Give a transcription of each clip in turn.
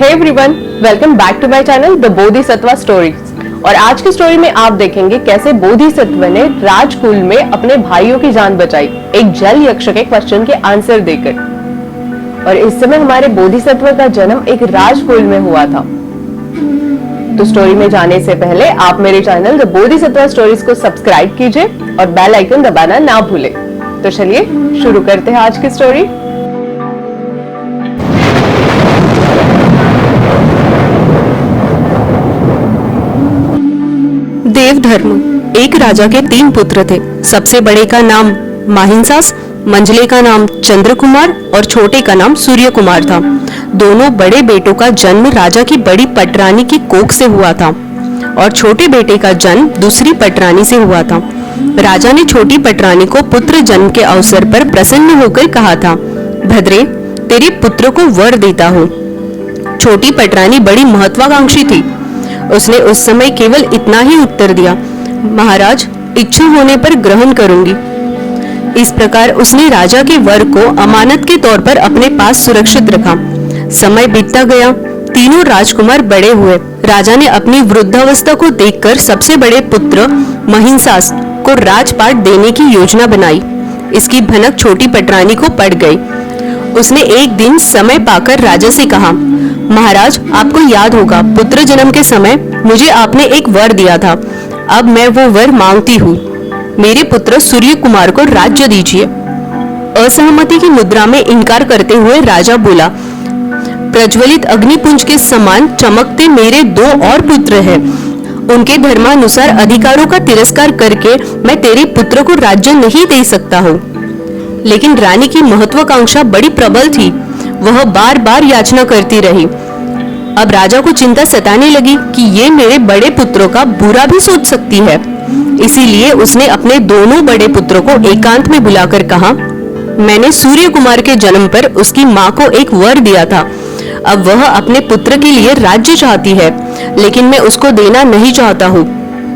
Hey everyone, welcome back to my channel the Bodhisattva stories. और आज की स्टोरी में आप देखेंगे कैसे बोधिसत्व ने राजकुल में अपने भाइयों की जान बचाई एक जल यक्ष के क्वेश्चन के आंसर देकर। और इस समय हमारे बोधिसत्व का जन्म एक राजकुल में हुआ था। तो स्टोरी में जाने से पहले आप मेरे चैनल द बोधिसत्व स्टोरीज को सब्सक्राइब कीजिए और बेल आइकन दबाना ना भूलें। तो चलिए शुरू करते हैं आज की स्टोरी। देवधर्म। एक राजा के 3 पुत्र थे। सबसे बड़े का नाम माहिंसास, मंझले का नाम चंद्रकुमार और छोटे का नाम सूर्य कुमार था। दोनों बड़े बेटों का जन्म राजा की बड़ी पटरानी की कोख से हुआ था और छोटे बेटे का जन्म दूसरी पटरानी से हुआ था। राजा ने छोटी पटरानी को पुत्र जन्म के अवसर पर प्रसन्न होकर कहा था, भद्रे, तेरे पुत्र को वर देता हूँ। छोटी पटरानी बड़ी महत्वाकांक्षी थी। उसने उस समय केवल इतना ही उत्तर दिया, महाराज, इच्छा होने पर ग्रहण करूंगी। इस प्रकार उसने राजा के वर को अमानत के तौर पर अपने पास सुरक्षित रखा। समय बीतता गया, तीनों राजकुमार बड़े हुए। राजा ने अपनी वृद्धावस्था को देखकर सबसे बड़े पुत्र महिंसास को राजपाट देने की योजना बनाई। इसकी भनक छोटी पटरानी को पड़ गई। उसने एक दिन समय पाकर राजा से कहा, महाराज, आपको याद होगा पुत्र जन्म के समय मुझे आपने एक वर दिया था। अब मैं वो वर मांगती हूँ। मेरे पुत्र सूर्य कुमार को राज्य दीजिए। असहमति की मुद्रा में इनकार करते हुए राजा बोला, प्रज्वलित अग्निपुंज के समान चमकते मेरे 2 और पुत्र हैं। उनके धर्मानुसार अधिकारों का तिरस्कार करके मैं तेरे पुत्र को राज्य नहीं दे सकता हूँ। लेकिन रानी की महत्वाकांक्षा बड़ी प्रबल थी। वह बार बार याचना करती रही। अब राजा को चिंता सताने लगी कि ये मेरे बड़े पुत्रों का बुरा भी सोच सकती है। इसीलिए उसने अपने दोनों बड़े पुत्रों को एकांत में बुलाकर कहा, मैंने सूर्य कुमार के जन्म पर उसकी माँ को एक वर दिया था। अब वह अपने पुत्र के लिए राज्य चाहती है, लेकिन मैं उसको देना नहीं चाहता हूँ।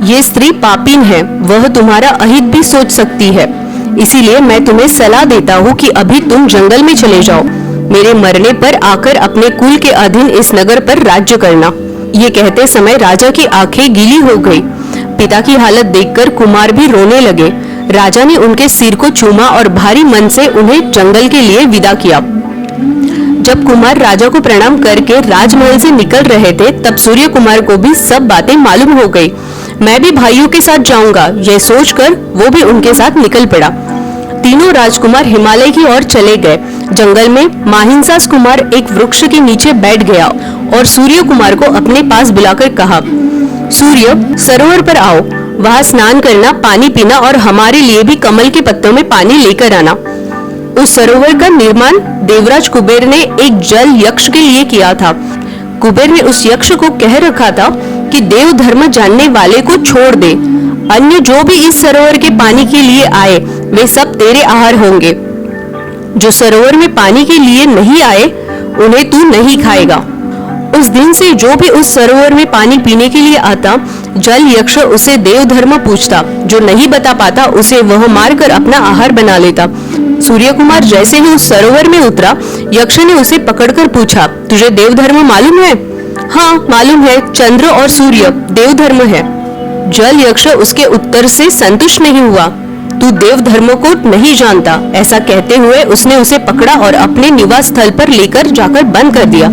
ये स्त्री पापीन है, वह तुम्हारा अहित भी सोच सकती है। इसीलिए मैं तुम्हें सलाह देता हूँ कि अभी तुम जंगल में चले जाओ। मेरे मरने पर आकर अपने कुल के अधीन इस नगर पर राज्य करना। ये कहते समय राजा की आंखें गीली हो गई। पिता की हालत देखकर कुमार भी रोने लगे। राजा ने उनके सिर को चूमा और भारी मन से उन्हें जंगल के लिए विदा किया। जब कुमार राजा को प्रणाम करके राजमहल से निकल रहे थे, तब सूर्य कुमार को भी सब बातें मालूम हो गई। मैं भी भाइयों के साथ जाऊंगा, यह सोचकर वो भी उनके साथ निकल पड़ा। तीनों राजकुमार हिमालय की ओर चले गए। जंगल में माहिंसास कुमार एक वृक्ष के नीचे बैठ गया और सूर्य कुमार को अपने पास बुलाकर कहा, सूर्य, सरोवर पर आओ। वहां स्नान करना, पानी पीना और हमारे लिए भी कमल के पत्तों में पानी लेकर आना। उस सरोवर का निर्माण देवराज कुबेर ने एक जल यक्ष के लिए किया था। कुबेर ने उस यक्ष को कह रखा था कि देव धर्म जानने वाले को छोड़ दे। अन्य जो भी इस सरोवर के पानी के लिए आए वे सब तेरे आहार होंगे। जो सरोवर में पानी के लिए नहीं आए उन्हें तू नहीं खाएगा। उस दिन से जो भी उस सरोवर में पानी पीने के लिए आता, जल यक्ष उसे देव धर्म पूछता। जो नहीं बता पाता उसे वह मारकर अपना आहार बना लेता। सूर्य कुमार जैसे ही उस सरोवर में उतरा, यक्ष ने उसे पकड़कर पूछा, तुझे देव धर्म मालूम है? हाँ मालूम है, चंद्र और सूर्य देव धर्म है। जल यक्ष उसके उत्तर से संतुष्ट नहीं हुआ। तू देव धर्म को नहीं जानता। ऐसा कहते हुए उसने उसे पकड़ा और अपने निवास स्थल पर लेकर जाकर बंद कर दिया।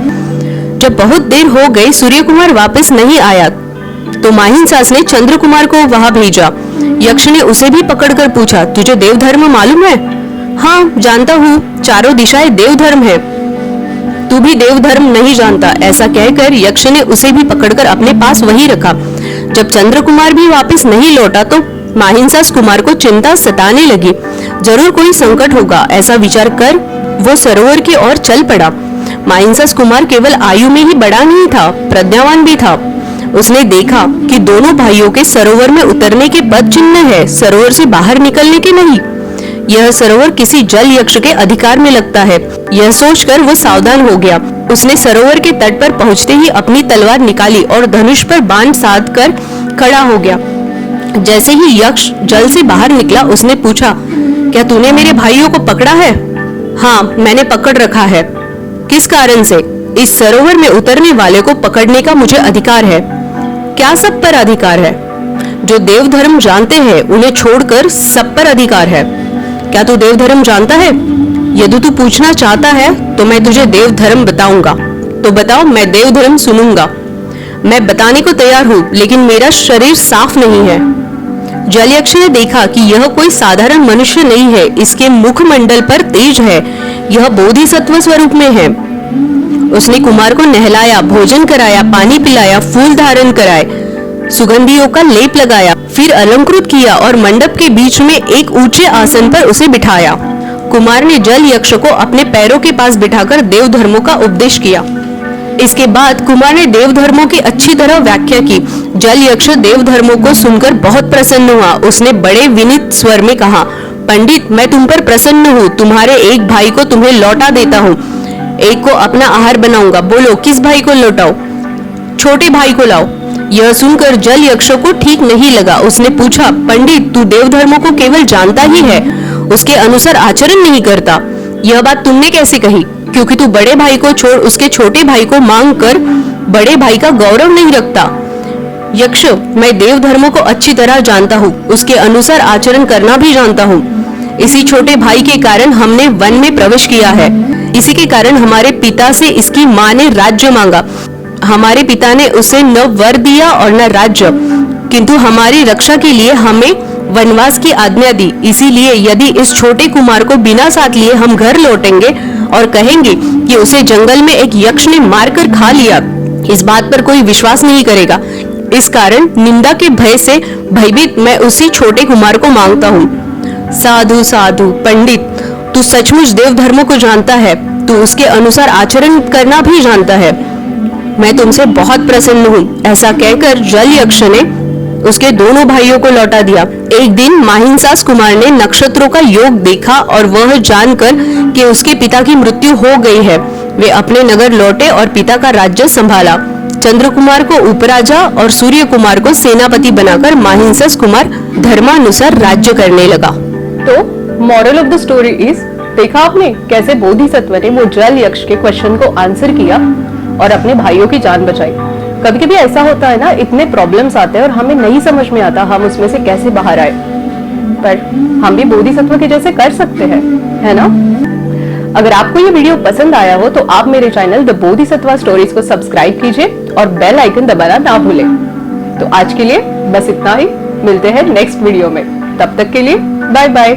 जब बहुत देर हो गई, सूर्य कुमार वापस नहीं आया तो माहिंसास ने चंद्र कुमार को वहां भेजा। यक्ष ने उसे भी पकड़कर पूछा, तुझे देव धर्म मालूम है? हाँ जानता हूँ, चारों दिशाएं देव धर्म है। तू भी देव धर्म नहीं जानता। ऐसा कहकर यक्ष ने उसे भी पकड़कर अपने पास वहीं रखा। जब चंद्र कुमार भी वापस नहीं लौटा तो माहिंसास कुमार को चिंता सताने लगी। जरूर कोई संकट होगा, ऐसा विचार कर वो सरोवर की ओर चल पड़ा। माहिंसास कुमार केवल आयु में ही बड़ा नहीं था, प्रज्ञावान भी था। उसने देखा कि दोनों भाइयों के सरोवर में उतरने के पद चिन्ह है, सरोवर से बाहर निकलने के नहीं। यह सरोवर किसी जल यक्ष के अधिकार में लगता है। यह सोचकर वो सावधान हो गया। उसने सरोवर के तट पर पहुंचते ही अपनी तलवार निकाली और धनुष पर बाण साध कर खड़ा हो गया। जैसे ही यक्ष जल से बाहर निकला, उसने पूछा, क्या तूने मेरे भाइयों को पकड़ा है? हाँ, मैंने पकड़ रखा है। किस कारण से? इस सरोवर में उतरने वाले को पकड़ने का मुझे अधिकार है। क्या सब पर अधिकार है? जो देव धर्म जानते हैं उन्हें छोड़कर सब पर अधिकार है। क्या तू देव धर्म जानता है? यदि तू पूछना चाहता है तो मैं तुझे देव धर्म बताऊंगा। तो बताओ, मैं देव धर्म सुनूंगा। मैं बताने को तैयार हूँ, लेकिन मेरा शरीर साफ नहीं है। जलयक्ष ने देखा कि यह कोई साधारण मनुष्य नहीं है, इसके मुखमंडल पर तेज है, यह बोधिसत्व स्वरूप में है। उसने कुमार को नहलाया, भोजन कराया, पानी पिलाया, फूल धारण कराए, सुगंधियों का लेप लगाया, फिर अलंकृत किया और मंडप के बीच में एक ऊंचे आसन पर उसे बिठाया। कुमार ने जल यक्ष को अपने पैरों के पास बिठाकर देव धर्मों का उपदेश किया। इसके बाद कुमार ने देव धर्मों की अच्छी तरह व्याख्या की। जल यक्ष देव धर्मों को सुनकर बहुत प्रसन्न हुआ। उसने बड़े विनीत स्वर में कहा, पंडित, मैं तुम पर प्रसन्न हूँ। तुम्हारे एक भाई को तुम्हें लौटा देता हूँ, एक को अपना आहार बनाऊंगा। बोलो, किस भाई को लौटाओ? छोटे भाई को लाओ। यह सुनकर जल यक्ष को ठीक नहीं लगा। उसने पूछा, पंडित, तू देव धर्मों को केवल जानता ही है, उसके अनुसार आचरण नहीं करता। यह बात तुमने कैसे कही? क्योंकि तू बड़े भाई को छोड़ उसके छोटे भाई को मांग कर बड़े भाई का गौरव नहीं रखता। यक्ष, मैं देव धर्मों को अच्छी तरह जानता हूँ, उसके अनुसार आचरण करना भी जानता हूँ। इसी छोटे भाई के कारण हमने वन में प्रवेश किया है। इसी के कारण हमारे पिता से इसकी माँ ने राज्य मांगा। हमारे पिता ने उसे न वर दिया और न राज्य, किंतु हमारी रक्षा के लिए हमें वनवास की आज्ञा दी। इसीलिए यदि इस छोटे कुमार को बिना साथ लिए हम घर लौटेंगे और कहेंगे कि उसे जंगल में एक यक्ष ने मारकर खा लिया, इस बात पर कोई विश्वास नहीं करेगा। इस कारण निंदा के भय से भयभीत मैं उसी छोटे कुमार को मांगता हूँ। साधु साधु, पंडित, तू सचमुच देव धर्मों को जानता है, तू उसके अनुसार आचरण करना भी जानता है। मैं तुमसे बहुत प्रसन्न हूँ। ऐसा कहकर जल यक्ष ने उसके दोनों भाइयों को लौटा दिया। एक दिन माहिंसास कुमार ने नक्षत्रों का योग देखा और वह जानकर कि उसके पिता की मृत्यु हो गई है, वे अपने नगर लौटे और पिता का राज्य संभाला। चंद्र कुमार को उपराजा और सूर्य कुमार को सेनापति बनाकर माहिंसास कुमार धर्मानुसार राज्य करने लगा। तो moral of the story is, देखा आपने कैसे बोधिसत्व ने वो जल यक्ष के क्वेश्चन को आंसर किया और अपने भाइयों की जान बचाई। कभी कभी ऐसा होता है ना, इतने प्रॉब्लम्स आते हैं और हमें नहीं समझ में आता हम उसमें से कैसे बाहर आए, पर हम भी बोधिसत्व के जैसे कर सकते हैं, है ना? अगर आपको ये वीडियो पसंद आया हो तो आप मेरे चैनल द बोधिसत्व स्टोरीज को सब्सक्राइब कीजिए और बेल आइकन दबाना ना भूलें। तो आज के लिए बस इतना ही, मिलते हैं नेक्स्ट वीडियो में। तब तक के लिए बाय बाय।